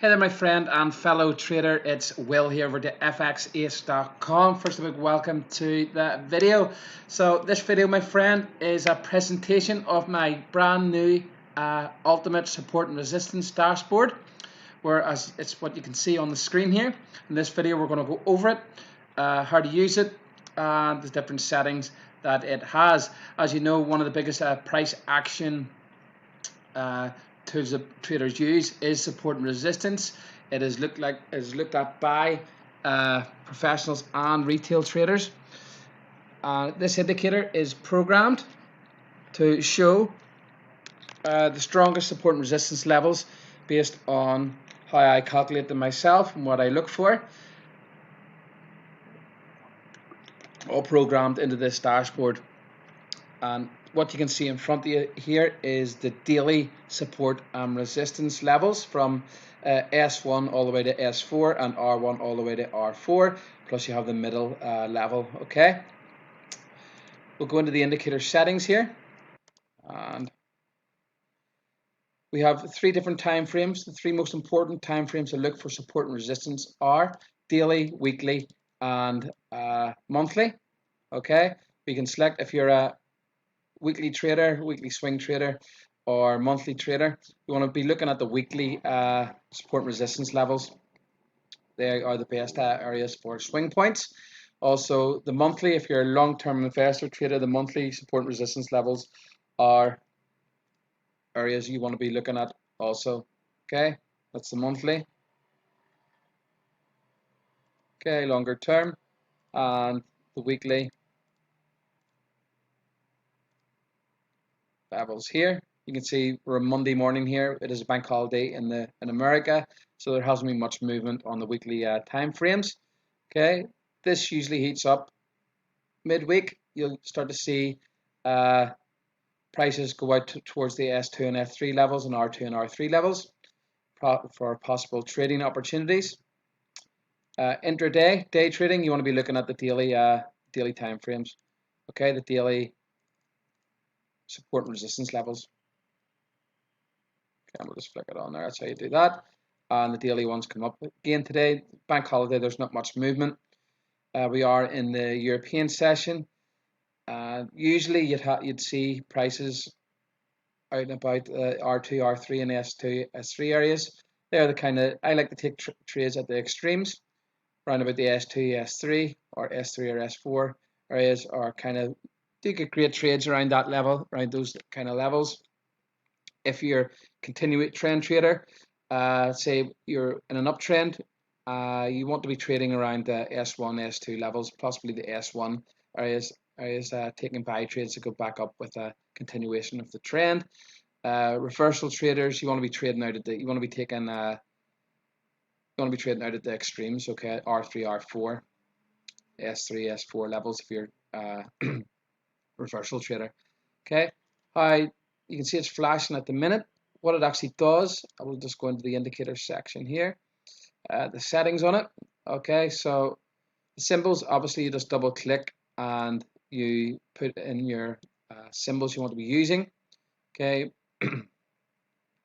Hey there, my friend and fellow trader. It's Will here over to fxace.com. First of all, welcome to the video. So this video, my friend, is a presentation of my brand new Ultimate Support and Resistance dashboard, whereas it's what you can see on the screen here. In this video, we're going to go over it, how to use it, and the different settings that it has. As you know, one of the biggest price action tools that traders use is support and resistance. It is looked at by professionals and retail traders. This indicator is programmed to show the strongest support and resistance levels based on how I calculate them myself and what I look for, all programmed into this dashboard. And what you can see in front of you here is the daily support and resistance levels from S1 all the way to S4 and R1 all the way to R4, plus you have the middle level. Okay, we'll go into the indicator settings here, and we have three different time frames. The three most important time frames to look for support and resistance are daily, weekly, and monthly. Okay, we can select if you're a weekly trader, weekly swing trader, or monthly trader. You want to be looking at the weekly support and resistance levels. They are the best areas for swing points. Also, the monthly, if you're a long-term investor trader, the monthly support and resistance levels are areas you want to be looking at also. Okay, that's the monthly. Okay, longer term, and the weekly levels here. You can see we're a Monday morning here. It is a bank holiday in America, so there hasn't been much movement on the weekly time frames. Okay, this usually heats up midweek. You'll start to see prices go out towards the S2 and F3 levels and R2 and R3 levels for possible trading opportunities. Intraday, day trading, you want to be looking at the daily time frames. Okay, the daily support and resistance levels. Okay, we'll just flick it on there. That's how you do that. And the daily ones come up again today. Bank holiday, there's not much movement. We are in the European session. Usually you'd see prices out and about R2, R3, and S2, S3 areas. They're the kind of, I like to take trades at the extremes, around about the S2, S3, or S3 or S4 areas, are kind of, you get great trades around that level, around those kind of levels. If you're continuing trend trader, say you're in an uptrend, you want to be trading around the S1, S2 levels, possibly the S1 areas taking buy trades to go back up with a continuation of the trend. Reversal traders, you want to be trading out at the, you want to be taking you want to be trading out at the extremes. Okay, R3, R4, S3, S4 levels if you're reversal trader. Okay, you can see it's flashing at the minute. What it actually does, I will just go into the indicator section here, the settings on it. Okay, so the symbols, obviously you just double click and you put in your symbols you want to be using. Okay,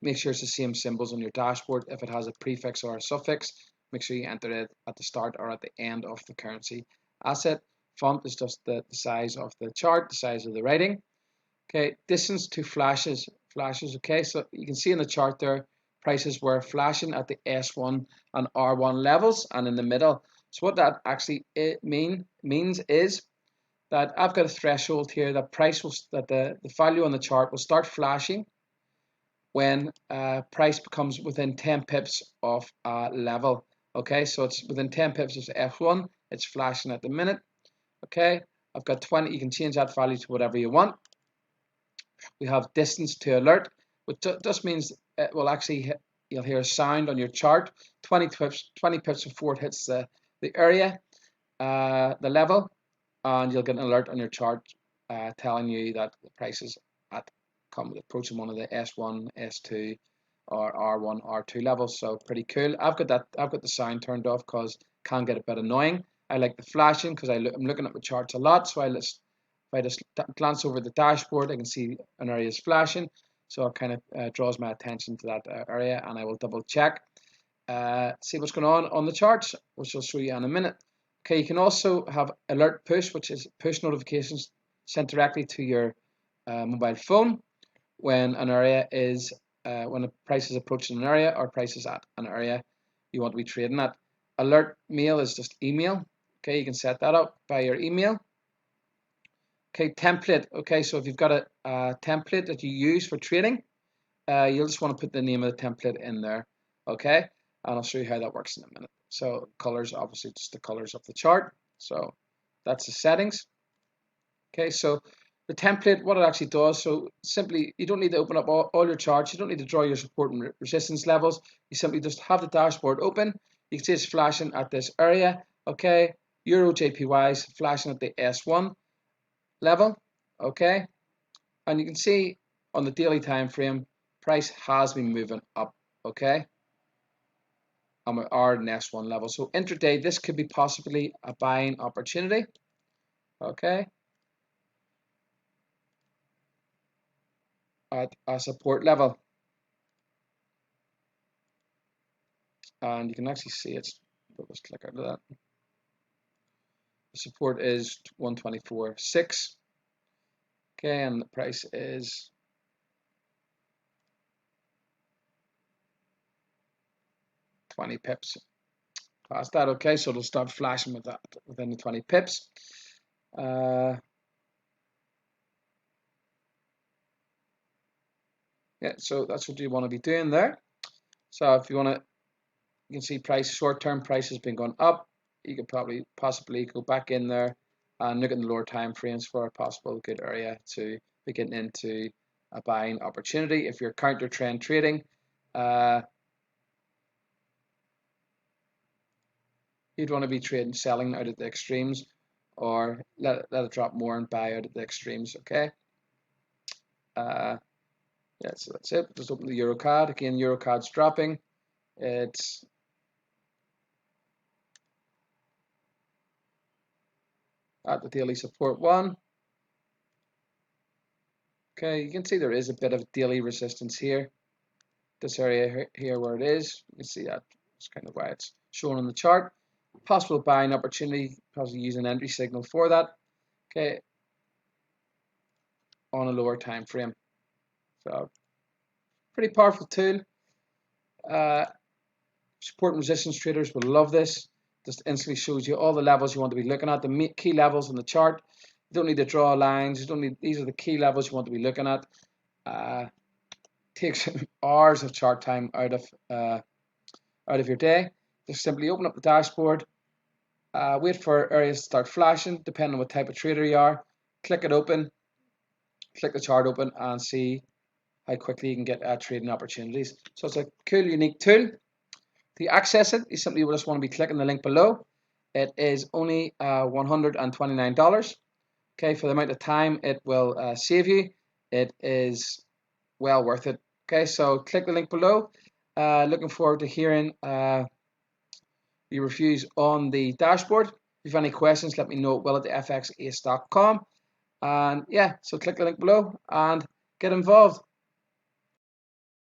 make sure it's the same symbols on your dashboard. If it has a prefix or a suffix, make sure you enter it at the start or at the end of the currency asset. Font is just the size of the chart, the size of the writing. Okay, distance to flashes. Okay, so you can see in the chart there, prices were flashing at the S1 and R1 levels and in the middle. So what that actually means is that I've got a threshold here that the value on the chart will start flashing when price becomes within 10 pips of level. Okay, so it's within 10 pips of F1, it's flashing at the minute. Okay, I've got 20, you can change that value to whatever you want. We have distance to alert, which just means it will actually you'll hear a sound on your chart 20 pips before it hits the area, the level, and you'll get an alert on your chart telling you that the price is approaching one of the S1, S2, or R1, R2 levels. So pretty cool. I've got the sound turned off because it can get a bit annoying. I like the flashing because I'm looking at the charts a lot, so if I just glance over the dashboard, I can see an area is flashing, so it kind of draws my attention to that area, and I will double check. see what's going on the charts, which I'll show you in a minute. Okay, you can also have alert push, which is push notifications sent directly to your mobile phone when an area is when a price is approaching an area or price is at an area you want to be trading at. Alert mail is just email. Okay, you can set that up by your email. Okay, template. Okay, so if you've got a template that you use for trading, you'll just want to put the name of the template in there. Okay, and I'll show you how that works in a minute. So colors, obviously just the colors of the chart. So that's the settings. Okay, so the template, what it actually does, so simply, you don't need to open up all your charts. You don't need to draw your support and resistance levels. You simply just have the dashboard open. You can see it's flashing at this area. Okay, Euro JPY is flashing at the S1 level. Okay, and you can see on the daily time frame, price has been moving up. Okay, and we are at an S1 level. So intraday, this could be possibly a buying opportunity. Okay, at a support level. And you can actually see it's, let's click out of that. The support is 124.6. Okay, and the price is $20 pips past that. Okay, so it'll start flashing with that within the 20 pips. Yeah, so that's what you want to be doing there. So if you want to, you can see price, short-term price has been going up. You could possibly go back in there and look at the lower time frames for a possible good area to be getting into a buying opportunity. If you're counter trend trading, you'd want to be trading, selling out at the extremes, or let it drop more and buy out at the extremes. Okay. Yeah, so that's it. Just open the EuroCAD. Again, EuroCAD's dropping. It's at the daily support one. Okay, you can see there is a bit of daily resistance here. This area here where it is, you can see that's kind of why it's shown on the chart. Possible buying opportunity, possibly use an entry signal for that. Okay, on a lower time frame. So pretty powerful tool. Support and resistance traders will love this. Just instantly shows you all the levels you want to be looking at, the key levels on the chart. You don't need to draw lines. You don't need. These are the key levels you want to be looking at. Takes hours of chart time out of your day. Just simply open up the dashboard. Wait for areas to start flashing, depending on what type of trader you are. Click it open. Click the chart open and see how quickly you can get trading opportunities. So it's a cool, unique tool. To access it, you simply just want to be clicking the link below. It is only $129. Okay, for the amount of time it will save you, it is well worth it. Okay, so click the link below. Looking forward to hearing your reviews on the dashboard. If you have any questions, let me know at will@fxace.com. And yeah, so click the link below and get involved.